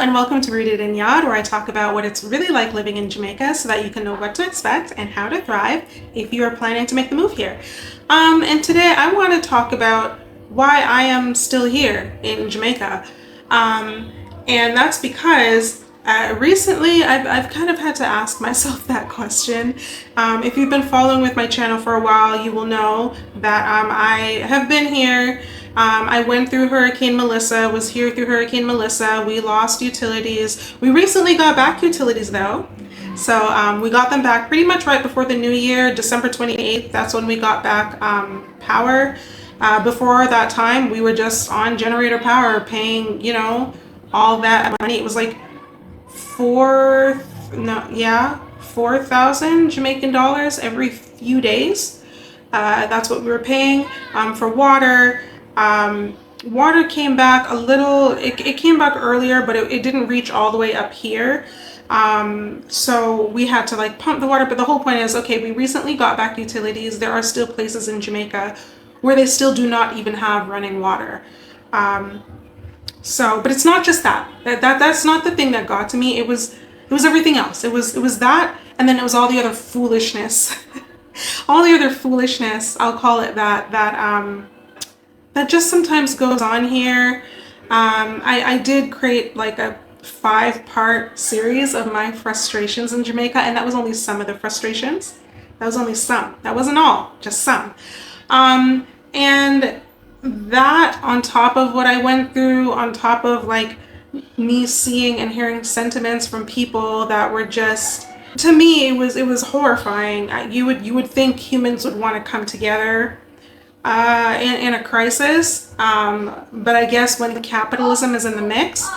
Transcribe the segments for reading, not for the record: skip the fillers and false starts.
and welcome to Rooted in Yard, where I talk about what it's really like living in Jamaica so that you can know what to expect and how to thrive if you are planning to make the move here. And today I want to talk about why I am still here in Jamaica. And that's because recently I've kind of had to ask myself that question. If you've been following with my channel for a while, you will know that I have been here. I went through Hurricane Melissa, was here through Hurricane Melissa. We lost utilities. We recently got back utilities though. So we got them back pretty much right before the new year, December 28th. That's when we got back power. Before that time, we were just on generator power, paying, all that money. It was like 4,000 Jamaican dollars every few days. That's what we were paying for water. Water came back a little, it came back earlier, but it didn't reach all the way up here. So we had to pump the water, but the whole point is, okay, we recently got back utilities. There are still places in Jamaica where they still do not even have running water. But it's not just that. That's not the thing that got to me. It was everything else. It was that, and then it was all the other foolishness. All the other foolishness, I'll call it that that just sometimes goes on here. I did create a 5-part series of my frustrations in Jamaica, and that was only some of the frustrations. That was only some. That wasn't all, just some. And that on top of what I went through, on top of me seeing and hearing sentiments from people that were just, to me, it was horrifying. You would think humans would want to come together in a crisis, but I guess when the capitalism is in the mix,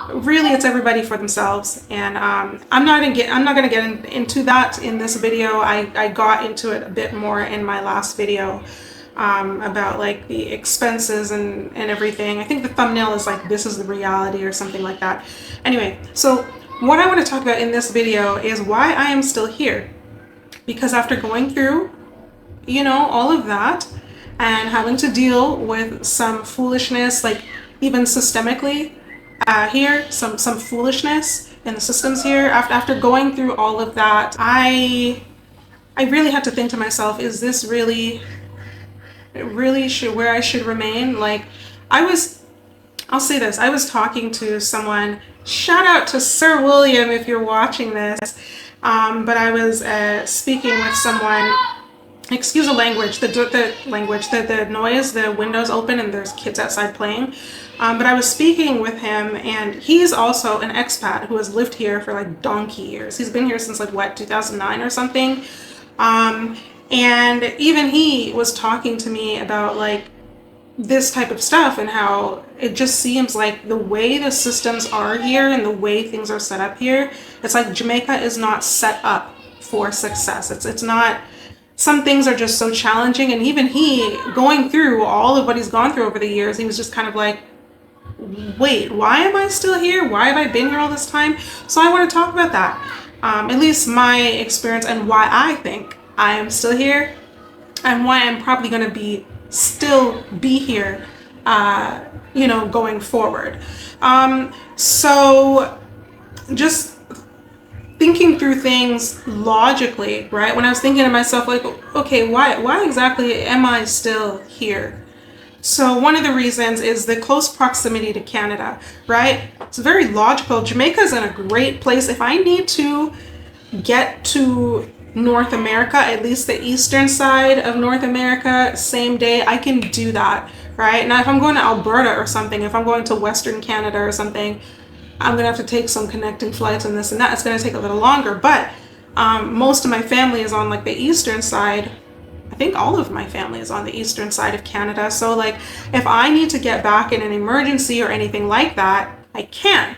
really it's everybody for themselves. And I'm not gonna get into that in this video. I got into it a bit more in my last video about the expenses and everything. I think the thumbnail is this is the reality or something like that. Anyway, so what I want to talk about in this video is why I am still here, because after going through all of that and having to deal with some foolishness, even systemically here, some foolishness in the systems here, after going through all of that, I really had to think to myself, is this really where I should remain? I'll say this, I was talking to someone, shout out to Sir William if you're watching this, but I was speaking with someone, excuse the language, the noise, the windows open and there's kids outside playing, but I was speaking with him, and he's also an expat who has lived here for donkey years. He's been here since 2009 or something. And even he was talking to me about this type of stuff and how it just seems the way the systems are here and the way things are set up here, it's Jamaica is not set up for success. It's not, some things are just so challenging. And even he, going through all of what he's gone through over the years, he was just kind of wait, why am I still here? Why have I been here all this time? So I want to talk about that, at least my experience and why I think I am still here, and why I'm probably going to still be here, going forward. So just thinking through things logically, right? When I was thinking to myself, okay, why exactly am I still here? So one of the reasons is the close proximity to Canada, right? It's very logical. Jamaica is in a great place. If I need to get to North America, at least the eastern side of North America, same day, I can do that, right? Now, if I'm going to Alberta or something, if I'm going to Western Canada or something, I'm gonna have to take some connecting flights and this and that. It's gonna take a little longer, but most of my family is on the eastern side. I think all of my family is on the eastern side of Canada. So if I need to get back in an emergency or anything like that, I can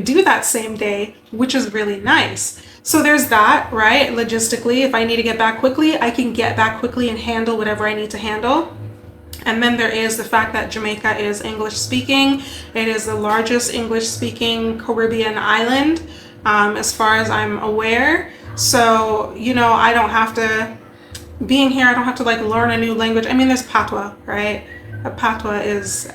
do that same day, which is really nice. So there's that, right? Logistically, if I need to get back quickly, I can get back quickly and handle whatever I need to handle. And then there is the fact that Jamaica is English speaking. It is the largest English speaking Caribbean island, as far as I'm aware. So, I don't have to, being here, I don't have to learn a new language. I mean, there's patois, right? Patois is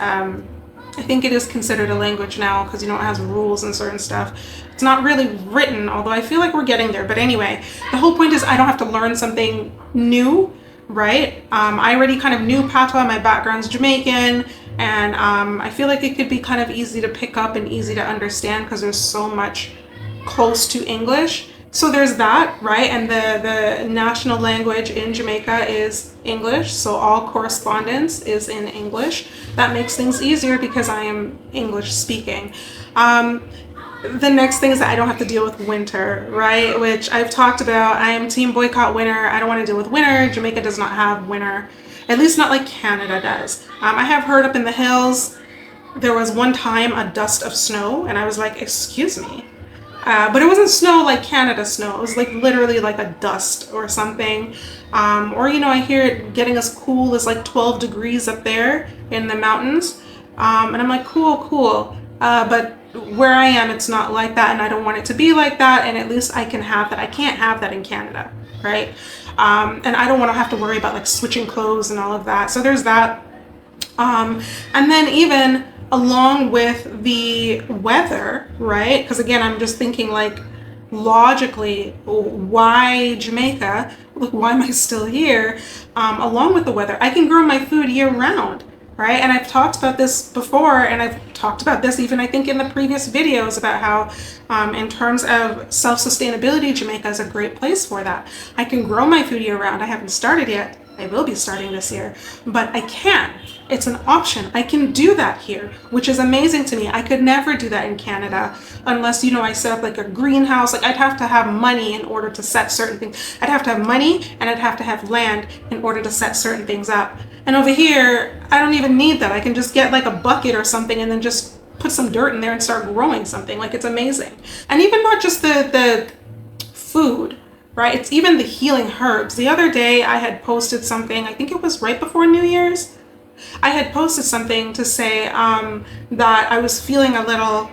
I think it is considered a language now because, you know, it has rules and certain stuff. It's not really written, although I feel like we're getting there. But anyway, the whole point is I don't have to learn something new, right? I already kind of knew patois. My background's Jamaican, and I feel like it could be kind of easy to pick up and easy to understand because there's so much close to English. So there's that, right? And the national language in Jamaica is English, so all correspondence is in English. That makes things easier because I am English speaking. The next thing is that I don't have to deal with winter, right? Which I've talked about. I am team boycott winter. I don't want to deal with winter. Jamaica does not have winter, at least not like Canada does. I have heard up in the hills, there was one time a dust of snow, and I was like, excuse me. But it wasn't snow like Canada snow. It was like literally like a dust or something. Or, you know, I hear it getting as cool as like 12 degrees up there in the mountains. And I'm like, cool. But where I am, it's not like that. And I don't want it to be like that. And at least I can have that. I can't have that in Canada, right? And I don't want to have to worry about like switching clothes and all of that. So there's that. And then even along with the weather, right? Because again, I'm just thinking like logically, why Jamaica? Like, why am I still here? Along with the weather, I can grow my food year round, right? And I've talked about this before, and I've talked about this even I think in the previous videos about how in terms of self-sustainability, Jamaica is a great place for that. I can grow my food year round. I haven't started yet. I will be starting this year, but I can. It's an option. I can do that here, which is amazing to me. I could never do that in Canada unless, you know, I set up like a greenhouse. Like I'd have to have money in order to set certain things. I'd have to have money and I'd have to have land in order to set certain things up. And over here, I don't even need that. I can just get like a bucket or something and then just put some dirt in there and start growing something. Like it's amazing. And even not just the food, right? It's even the healing herbs. The other day I had posted something, I think it was right before New Year's. I had posted something to say that I was feeling a little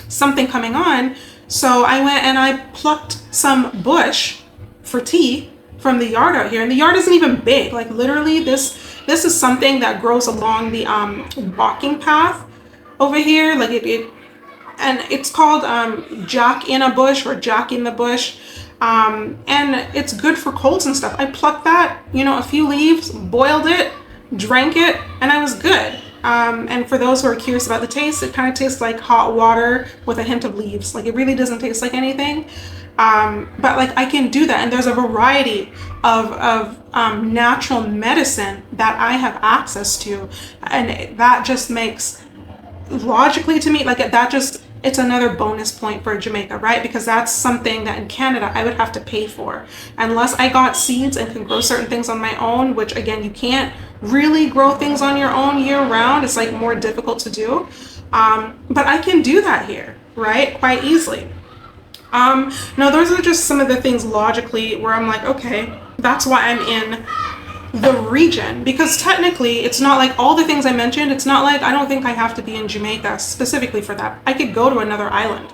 something coming on. So I went and I plucked some bush for tea from the yard out here. And the yard isn't even big. Like literally this is something that grows along the walking path over here. Like and it's called Jack in a bush or Jack in the bush. And it's good for colds and stuff. I plucked that, you know, a few leaves, boiled it, drank it, and I was good. And for those who are curious about the taste, it kind of tastes like hot water with a hint of leaves. Like it really doesn't taste like anything. But like I can do that. And there's a variety of natural medicine that I have access to. And that just makes, logically to me, like that just, it's another bonus point for Jamaica, right? Because that's something that in Canada I would have to pay for. Unless I got seeds and can grow certain things on my own, which again, you can't really grow things on your own year round. It's like more difficult to do. But I can do that here, right? Quite easily. Now those are just some of the things logically where I'm like, okay, that's why I'm in the region, because technically it's not like all the things I mentioned, it's not like I don't think I have to be in Jamaica specifically for that. I could go to another island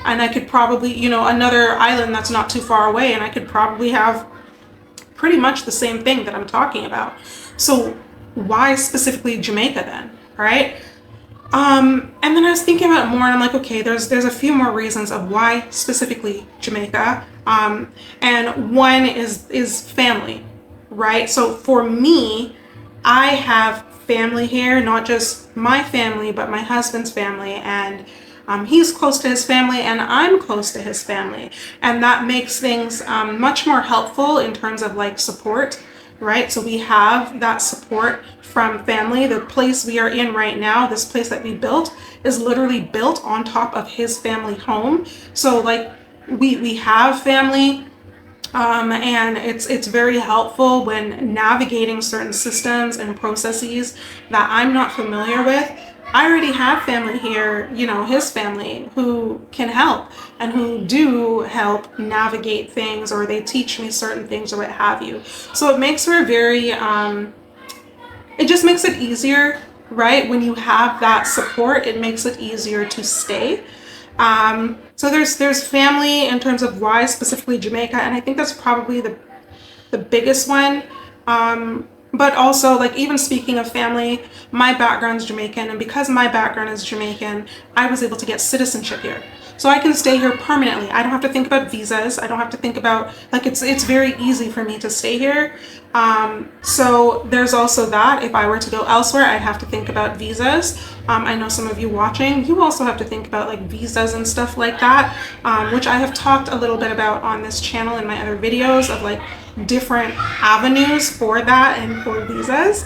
and I could probably, you know, another island that's not too far away, and I could probably have pretty much the same thing that I'm talking about. So why specifically Jamaica then, right? And then I was thinking about it more and I'm like, okay, there's a few more reasons of why specifically Jamaica. And one is family. Right? So for me, I have family here, not just my family, but my husband's family. And he's close to his family and I'm close to his family. And that makes things much more helpful in terms of like support, right? So we have that support from family. The place we are in right now, this place that we built, is literally built on top of his family home. So like we have family. And it's very helpful when navigating certain systems and processes that I'm not familiar with. I already have family here, you know, his family, who can help and who do help navigate things, or they teach me certain things or what have you. So it makes for a very, it just makes it easier, right? When you have that support, it makes it easier to stay. So there's family in terms of why specifically Jamaica, and I think that's probably the biggest one. But also, like, even speaking of family, my background's Jamaican, and because my background is Jamaican, I was able to get citizenship here. So I can stay here permanently. I don't have to think about visas. I don't have to think about, like, it's very easy for me to stay here. So there's also that. If I were to go elsewhere, I'd have to think about visas. I know some of you watching, you also have to think about like visas and stuff like that, which I have talked a little bit about on this channel in my other videos of like different avenues for that and for visas.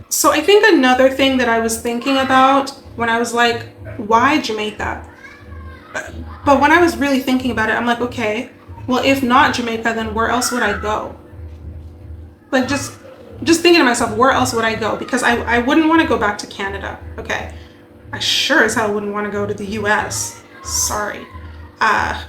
So I think another thing that I was thinking about when I was like, why Jamaica? But when I was really thinking about it, I'm like, okay, well, if not Jamaica, then where else would I go? Like, just thinking to myself, where else would I go? Because I wouldn't want to go back to Canada, okay? I sure as hell wouldn't want to go to the US. Sorry. I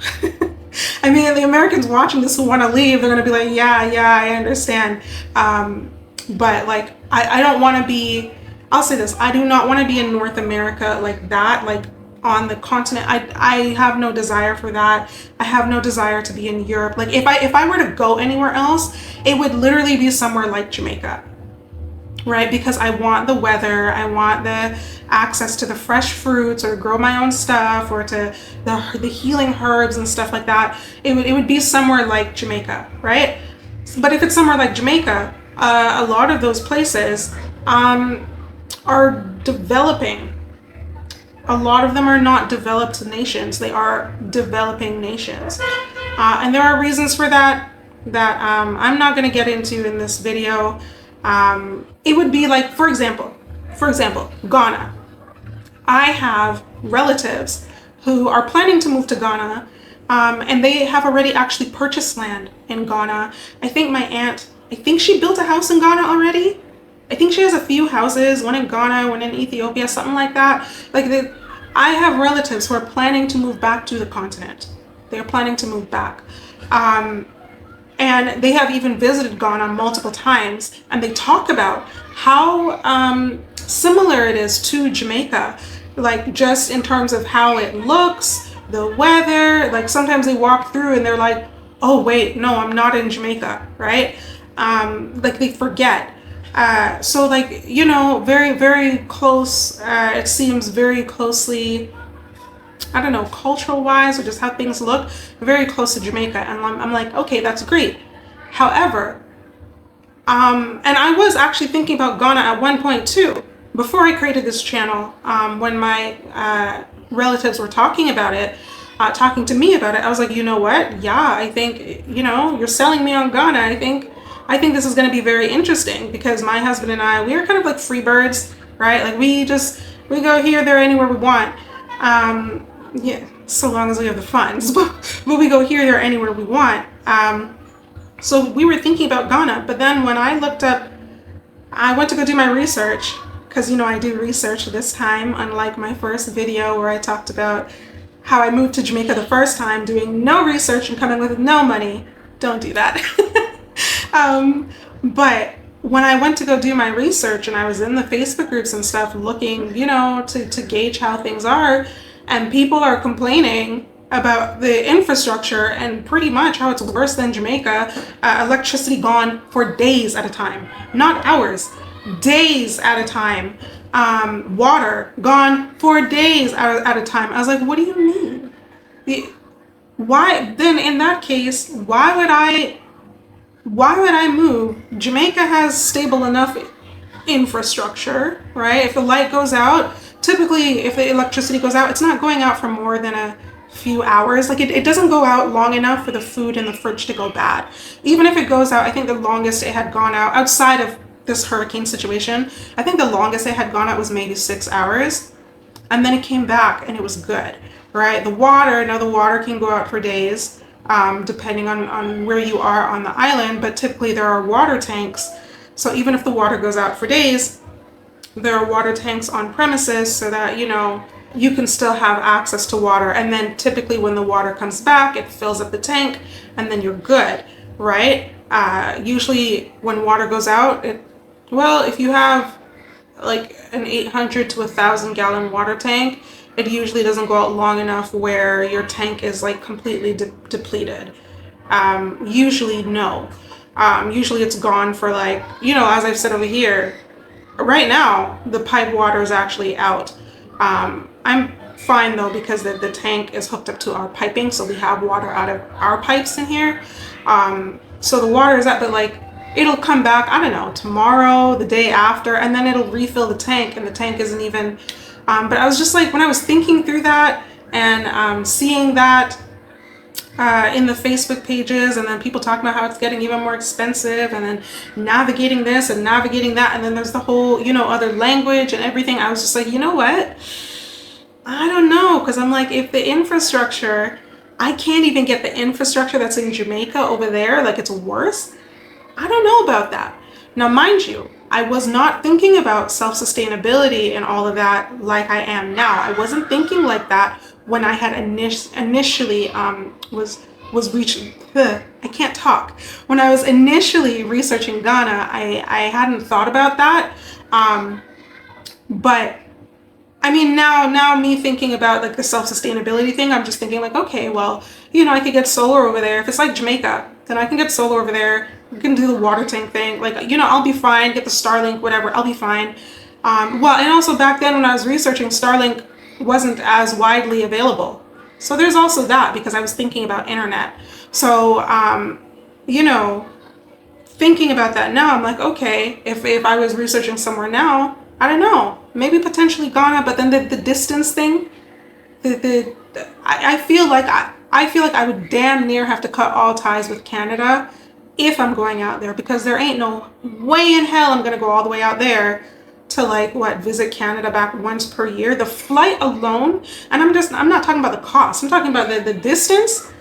mean, the Americans watching this who want to leave, they're going to be like, yeah, I understand. But like, I don't want to be, I'll say this, I do not want to be in North America like that, like on the continent. I have no desire for that. I have no desire to be in Europe. Like if I were to go anywhere else, it would literally be somewhere like Jamaica, right? Because I want the weather, I want the access to the fresh fruits, or grow my own stuff, or to the healing herbs and stuff like that. It would be somewhere like Jamaica, right? But if it's somewhere like Jamaica, a lot of those places are developing. A lot of them are not developed nations. They are developing nations. And there are reasons for that I'm not going to get into in this video. It would be like, for example, Ghana. I have relatives who are planning to move to Ghana, and they have already actually purchased land in Ghana. I think my aunt, she built a house in Ghana already. I think she has a few houses, one in Ghana, one in Ethiopia, something like that. Like, I have relatives who are planning to move back to the continent. They're planning to move back. And they have even visited Ghana multiple times, and they talk about how similar it is to Jamaica, like just in terms of how it looks, the weather. Like sometimes they walk through and they're like, oh wait, no, I'm not in Jamaica, right? Like they forget. So like, you know, very, very close, it seems very closely, I don't know, cultural wise, or just how things look, very close to Jamaica. And I'm like, okay, that's great. However, and I was actually thinking about Ghana at one point too, before I created this channel, when my relatives were talking about it, talking to me about it, I was like, you know what? Yeah, I think, you know, you're selling me on Ghana. I think this is going to be very interesting, because my husband and I, we are kind of like free birds, right? Like we go here, there, anywhere we want. Yeah, so long as we have the funds, but we go here, there, anywhere we want. So we were thinking about Ghana, but then when I looked up, I went to go do my research, because, you know, I do research this time, unlike my first video where I talked about how I moved to Jamaica the first time, doing no research and coming with no money. Don't do that. But when I went to go do my research, and I was in the Facebook groups and stuff looking, you know, to gauge how things are, and people are complaining about the infrastructure and pretty much how it's worse than Jamaica. Electricity gone for days at a time, not hours, days at a time. Water gone for days at a time. I was like, what do you mean? Why then, in that case, why would I move? Jamaica has stable enough infrastructure, right? If the light goes out, typically if the electricity goes out, it's not going out for more than a few hours. Like it doesn't go out long enough for the food in the fridge to go bad. Even if it goes out, I think the longest it had gone out outside of this hurricane situation, I think the longest it had gone out was maybe 6 hours, and then it came back and it was good, right? The water can go out for days, depending on where you are on the island, but typically there are water tanks. So even if the water goes out for days, there are water tanks on premises so that, you know, you can still have access to water. And then typically when the water comes back, it fills up the tank and then you're good, right? Usually when water goes out, if you have like an 800 to 1,000 gallon water tank, it usually doesn't go out long enough where your tank is like completely depleted. Usually no. Usually it's gone for like, as I've said over here, right now the pipe water is actually out. I'm fine though because the tank is hooked up to our piping, so we have water out of our pipes in here. So the water is out, but like it'll come back, I don't know, tomorrow, the day after, and then it'll refill the tank, and the tank isn't even. But I was just like, when I was thinking through that and seeing that in the Facebook pages, and then people talking about how it's getting even more expensive, and then navigating this and navigating that, and then there's the whole, other language and everything. I was just like, you know what? I don't know, because I'm like, if the infrastructure, I can't even get the infrastructure that's in Jamaica over there, like it's worse. I don't know about that. Now, mind you, I was not thinking about self-sustainability and all of that like I am now. I wasn't thinking like that when I had initially was reaching. I can't talk. When I was initially researching Ghana, I hadn't thought about that. But I mean, now me thinking about like the self-sustainability thing, I'm just thinking like, okay, well, I could get solar over there. If it's like Jamaica, then I can get solar over there. We can do the water tank thing. Like, I'll be fine. Get the Starlink, whatever. I'll be fine. Well, and also back then when I was researching, Starlink wasn't as widely available. So there's also that, because I was thinking about internet. So, thinking about that now, I'm like, okay, if I was researching somewhere now, I don't know, maybe potentially Ghana, but then the distance thing, I feel like I would damn near have to cut all ties with Canada if I'm going out there, because there ain't no way in hell I'm gonna go all the way out there to like visit Canada back once per year. The flight alone, and I'm not talking about the cost, I'm talking about the distance.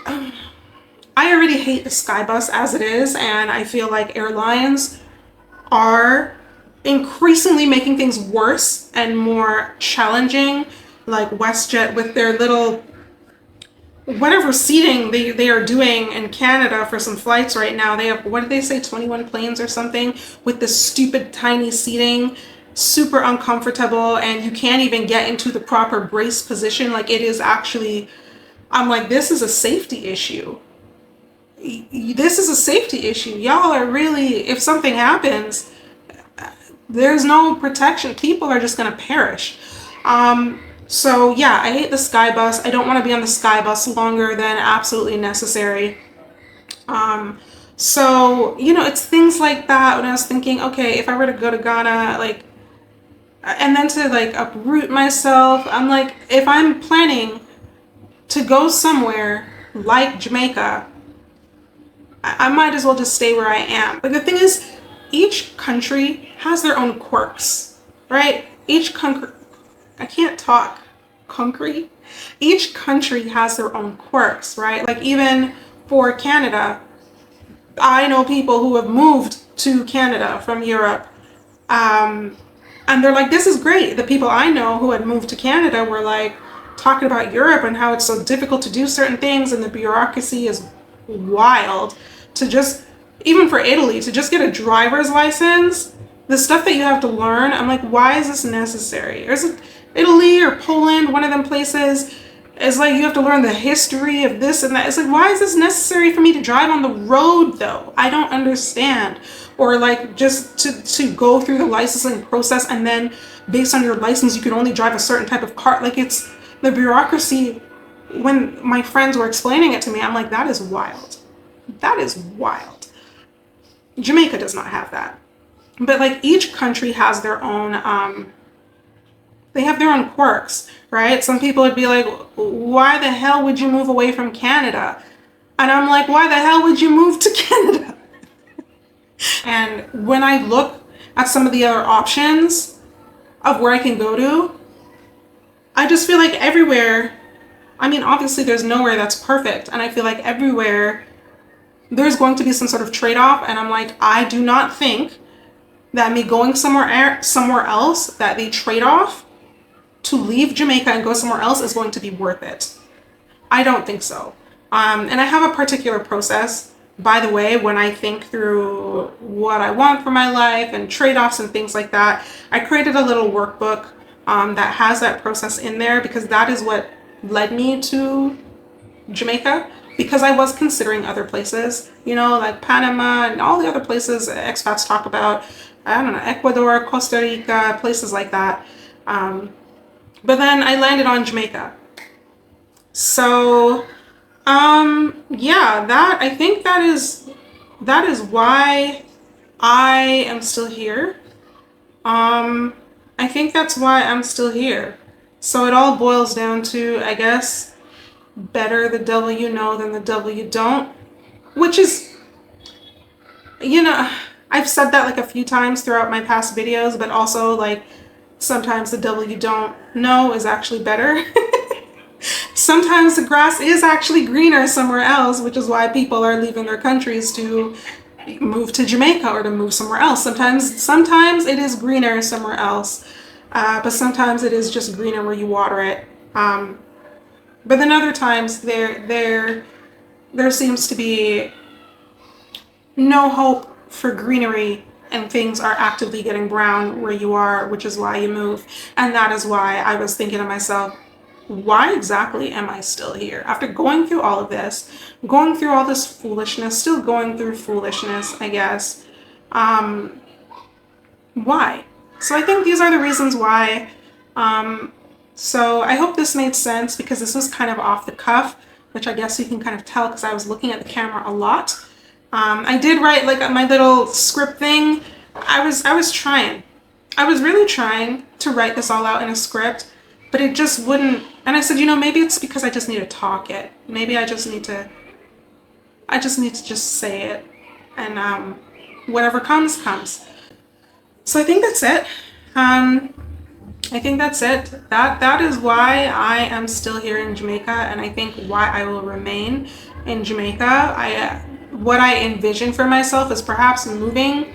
I already hate the Skybus as it is, and I feel like airlines are increasingly making things worse and more challenging, like WestJet with their little whatever seating they are doing in Canada for some flights right now. They have, what did they say, 21 planes or something with this stupid tiny seating, super uncomfortable, and you can't even get into the proper brace position. Like, it is actually, I'm like, this is a safety issue. This is a safety issue. Y'all are really, if something happens, there's no protection. People are just gonna perish. So yeah, I hate the Skybus. I don't want to be on the Skybus longer than absolutely necessary. So, it's things like that when I was thinking, okay, if I were to go to Ghana, like, and then to like uproot myself, I'm like, if I'm planning to go somewhere like Jamaica, I might as well just stay where I am. But the thing is, each country has their own quirks, right? Each country, I can't talk. Concrete. Each country has their own quirks, right? Like, even for Canada, I know people who have moved to Canada from Europe, and they're like, this is great. The people I know who had moved to Canada were like talking about Europe and how it's so difficult to do certain things, and the bureaucracy is wild. To just, even for Italy, to just get a driver's license, the stuff that you have to learn, I'm like, why is this necessary? Italy or Poland, one of them places, is like, you have to learn the history of this and that. It's like, why is this necessary for me to drive on the road though? I don't understand. Or like, just to go through the licensing process, and then based on your license you can only drive a certain type of car. Like, it's the bureaucracy. When my friends were explaining it to me, I'm like, that is wild. That is wild. Jamaica does not have that. But like, each country has their own they have their own quirks, right? Some people would be like, why the hell would you move away from Canada? And I'm like, why the hell would you move to Canada? And when I look at some of the other options of where I can go to, I just feel like everywhere, I mean, obviously there's nowhere that's perfect. And I feel like everywhere there's going to be some sort of trade-off. And I'm like, I do not think that me going somewhere else, that the trade-off to leave Jamaica and go somewhere else is going to be worth it. I don't think so. And I have a particular process, by the way, when I think through what I want for my life and trade-offs and things like that. I created a little workbook that has that process in there, because that is what led me to Jamaica. because I was considering other places, you know, like Panama and all the other places expats talk about. I don't know, Ecuador, Costa Rica, places like that. But then I landed on Jamaica. So, yeah, I think that is why I am still here. I think that's why I'm still here. So it all boils down to, I guess, better the devil you know than the devil you don't, which is, you know, I've said that like a few times throughout my past videos, but also like sometimes the devil you don't know is actually better. Sometimes the grass is actually greener somewhere else, which is why people are leaving their countries to move to Jamaica or to move somewhere else. Sometimes it is greener somewhere else, but sometimes it is just greener where you water it. But then other times there seems to be no hope for greenery and things are actively getting brown where you are, which is why you move. And that is why I was thinking to myself, why exactly am I still here? After going through all of this, going through all this foolishness, still going through foolishness, I guess. Why? So I think these are the reasons why. So I hope this made sense because this was kind of off the cuff, which I guess you can kind of tell because I was looking at the camera a lot. I did write like my little script thing. I was trying. I was really trying to write this all out in a script, but it just wouldn't. And I said, you know, maybe it's because I just need to talk it. Maybe I just need to just say it, and whatever comes, comes. So I think that's it. I think that's it. That is why I am still here in Jamaica, and I think why I will remain in Jamaica. What I envision for myself is perhaps moving,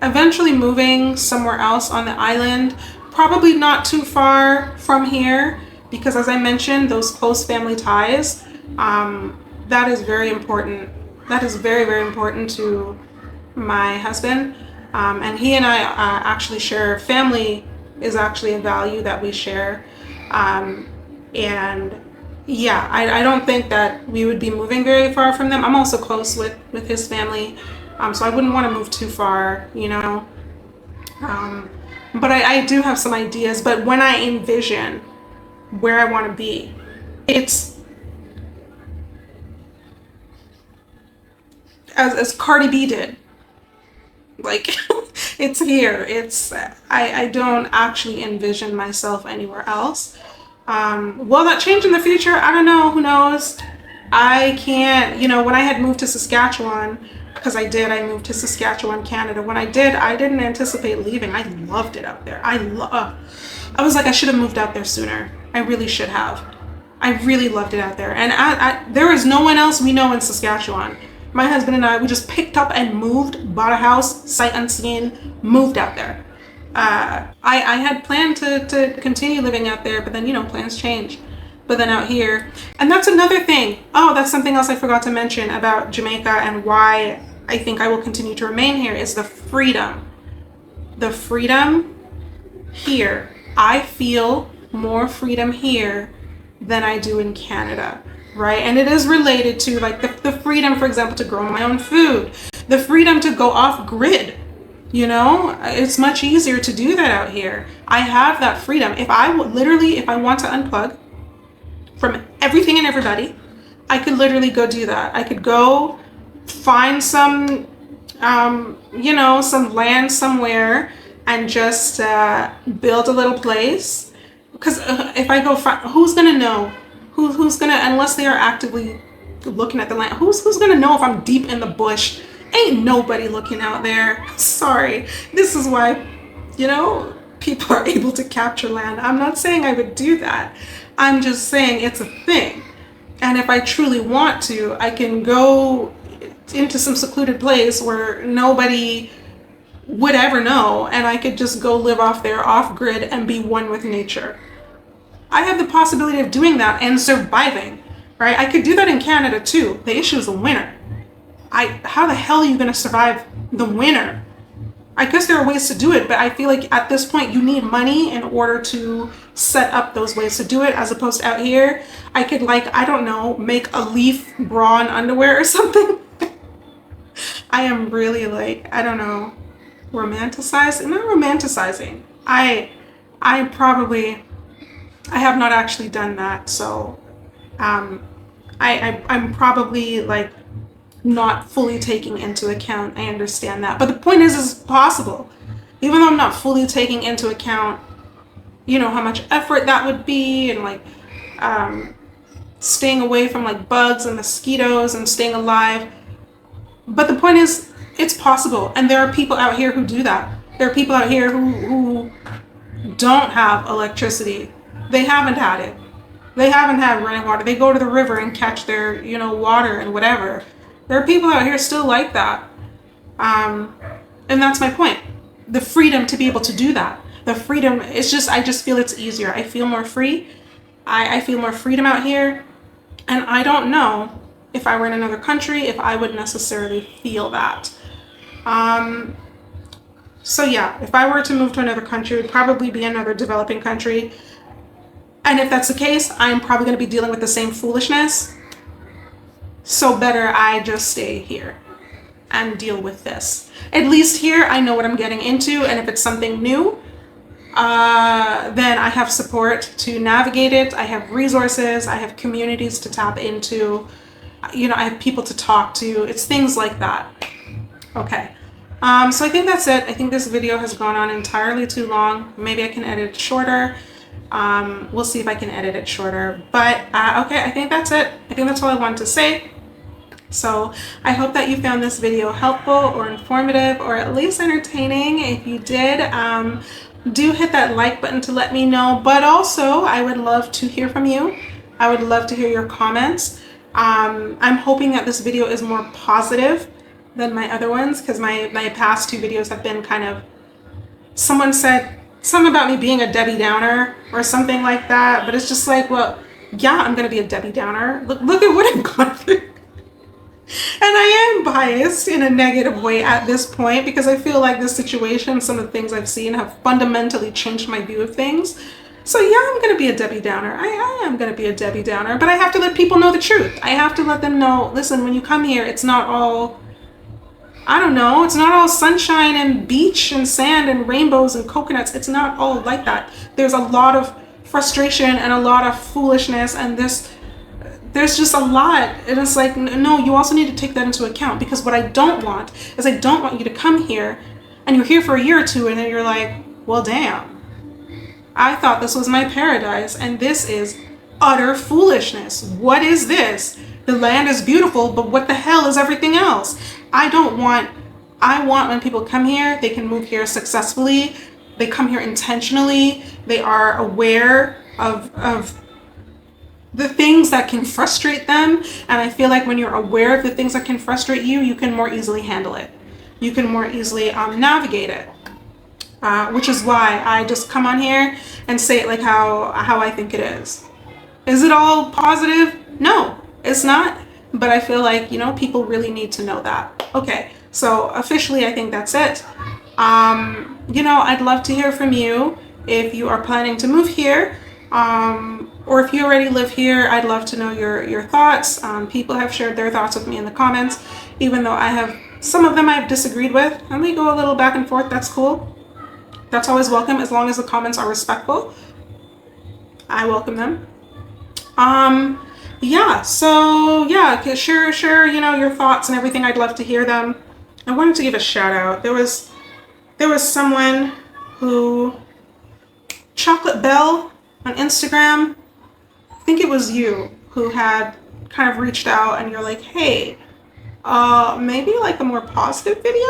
eventually moving somewhere else on the island, probably not too far from here, because as I mentioned, those close family ties, that is very important. That is very, very important to my husband. And he and I actually share, family is actually a value that we share. And yeah, I don't think that we would be moving very far from them. I'm also close with his family, so I wouldn't want to move too far, you know. But I do have some ideas, but when I envision where I want to be, it's as Cardi B did. Like, it's here. It's I don't actually envision myself anywhere else. Will that change in the future? I don't know. Who knows? I can't, you know, when I had moved to Saskatchewan, because I moved to Saskatchewan, Canada. When I didn't anticipate leaving. I loved it out there. I was like, I should have moved out there sooner. I really should have. I really loved it out there. And there is no one else we know in Saskatchewan. My husband and I, we just picked up and moved, bought a house, sight unseen, moved out there. I had planned to continue living out there, but then, you know, plans change. But then out here, and that's another thing. Oh, that's something else I forgot to mention about Jamaica and why I think I will continue to remain here is the freedom. The freedom here. I feel more freedom here than I do in Canada. Right? And it is related to like the freedom, for example, to grow my own food, the freedom to go off grid. You know, it's much easier to do that out here. I have that freedom. If I want to unplug from everything and everybody, I could literally go do that. I could go find some, you know, some land somewhere and just build a little place. Because if I go find, who's gonna know? Who's gonna, unless they are actively looking at the land, who's gonna know if I'm deep in the bush? Ain't nobody looking out there. Sorry. This is why, you know, people are able to capture land. I'm not saying I would do that. I'm just saying it's a thing. And if I truly want to, I can go into some secluded place where nobody would ever know, and I could just go live off there, off grid, and be one with nature. I have the possibility of doing that and surviving, right? I could do that in Canada too. The issue is the winter. How the hell are you going to survive the winter? I guess there are ways to do it, but I feel like at this point you need money in order to set up those ways to do it, as opposed to out here, I could, like, I don't know, make a leaf bra and underwear or something. I am really, like, I don't know, romanticizing, not romanticizing. I probably, I have not actually done that, so I'm probably, like, not fully taking into account. I understand that, but the point is it's possible. Even though I'm not fully taking into account, you know, how much effort that would be, and like staying away from like bugs and mosquitoes and staying alive. But the point is, it's possible, and there are people out here who do that. There are people out here who don't have electricity. They haven't had it. They haven't had running water. They go to the river and catch their, you know, water and whatever. There are people out here still like that. And that's my point. The freedom to be able to do that. The freedom, it's just, I just feel it's easier. I feel more free. I feel more freedom out here. And I don't know if I were in another country, if I would necessarily feel that. So yeah, if I were to move to another country, it would probably be another developing country. And if that's the case, I'm probably going to be dealing with the same foolishness. So better I just stay here and deal with this. At least here, I know what I'm getting into. And if it's something new, then I have support to navigate it. I have resources. I have communities to tap into. You know, I have people to talk to. It's things like that. Okay. So I think that's it. I think this video has gone on entirely too long. Maybe I can edit it shorter. We'll see if I can edit it shorter. But okay, I think that's it. I think that's all I wanted to say. So I hope that you found this video helpful or informative, or at least entertaining. If you did, do hit that like button to let me know. But also, I would love to hear from you. I would love to hear your comments. I'm hoping that this video is more positive than my other ones, because my past two videos have been kind of, someone said something about me being a Debbie Downer or something like that, but it's just like, well, yeah, I'm gonna be a Debbie Downer. Look at what I've gone through. And I am biased in a negative way at this point, because I feel like this situation, some of the things I've seen have fundamentally changed my view of things. So yeah, I'm going to be a Debbie Downer. I am going to be a Debbie Downer, but I have to let people know the truth. I have to let them know, listen, when you come here, it's not all, I don't know, it's not all sunshine and beach and sand and rainbows and coconuts. It's not all like that. There's a lot of frustration and a lot of foolishness, and there's just a lot. And it's like, no, you also need to take that into account, because what I don't want is, I don't want you to come here and you're here for a year or two and then you're like, well, damn, I thought this was my paradise and this is utter foolishness. What is this? The land is beautiful, but what the hell is everything else? I want when people come here, they can move here successfully. They come here intentionally. They are aware of the things that can frustrate them. And I feel like when you're aware of the things that can frustrate you, you can more easily handle it. You can more easily navigate it. Which is why I just come on here and say it like how I think it is. Is it all positive? No, it's not. But I feel like, you know, people really need to know that. Okay, so officially I think that's it. You know, I'd love to hear from you if you are planning to move here. Or if you already live here, I'd love to know your thoughts. People have shared their thoughts with me in the comments, even though some of them I've disagreed with, and we go a little back and forth. That's cool. That's always welcome, as long as the comments are respectful. I welcome them. Yeah, so yeah, share, you know, your thoughts and everything. I'd love to hear them. I wanted to give a shout out. There was someone who, Chocolate Bell on Instagram, I think it was you, who had kind of reached out, and you're like, hey, maybe like a more positive video.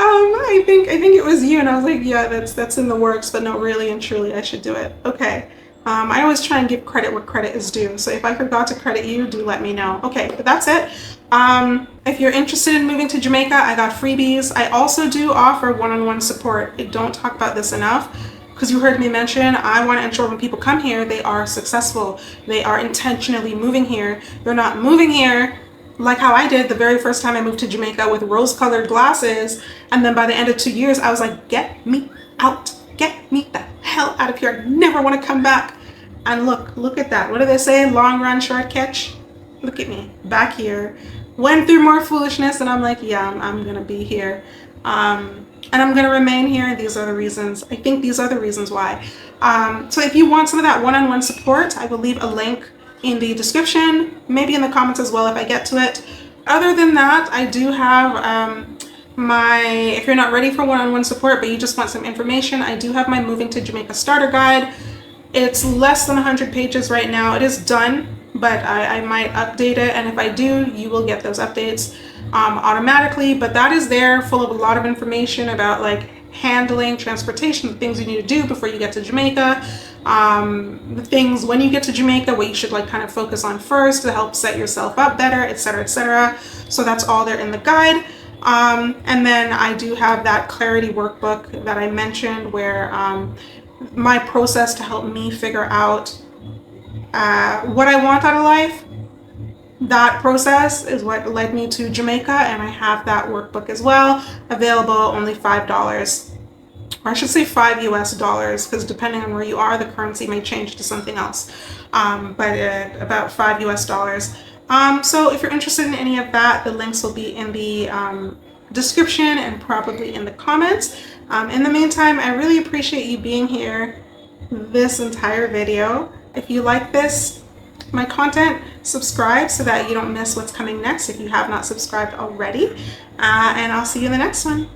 I think it was you, and I was like, yeah, that's in the works, but no, really and truly, I should do it. Okay. I always try and give credit where credit is due. So if I forgot to credit you, do let me know. Okay, but that's it. If you're interested in moving to Jamaica, I got freebies. I also do offer one-on-one support. I don't talk about this enough, because you heard me mention, I want to ensure when people come here, they are successful. They are intentionally moving here. They're not moving here like how I did the very first time I moved to Jamaica with rose-colored glasses, and then by the end of 2 years, I was like, get me out. Get me the hell out of here. I never want to come back. And look at that. What do they say? Long run, short catch. Look at me, back here. Went through more foolishness, and I'm like, yeah, I'm gonna be here. And I'm gonna remain here, and these are the reasons. I think these are the reasons why. So if you want some of that one-on-one support, I will leave a link in the description, maybe in the comments as well if I get to it. Other than that, I do have if you're not ready for one-on-one support, but you just want some information, I do have my Moving to Jamaica Starter Guide. It's less than 100 pages right now. It is done, but I might update it, and if I do, you will get those updates automatically. But that is there, full of a lot of information about like handling, transportation, the things you need to do before you get to Jamaica, the things when you get to Jamaica, what you should like kind of focus on first to help set yourself up better, etc., etc. So that's all there in the guide. And then I do have that clarity workbook that I mentioned, where my process to help me figure out what I want out of life. That process is what led me to Jamaica, and I have that workbook as well, available, only $5. Or I should say $5 US, because depending on where you are, the currency may change to something else. But about $5 US. So if you're interested in any of that, the links will be in the description and probably in the comments. In the meantime, I really appreciate you being here this entire video. If you like my content, subscribe so that you don't miss what's coming next if you have not subscribed already. And I'll see you in the next one.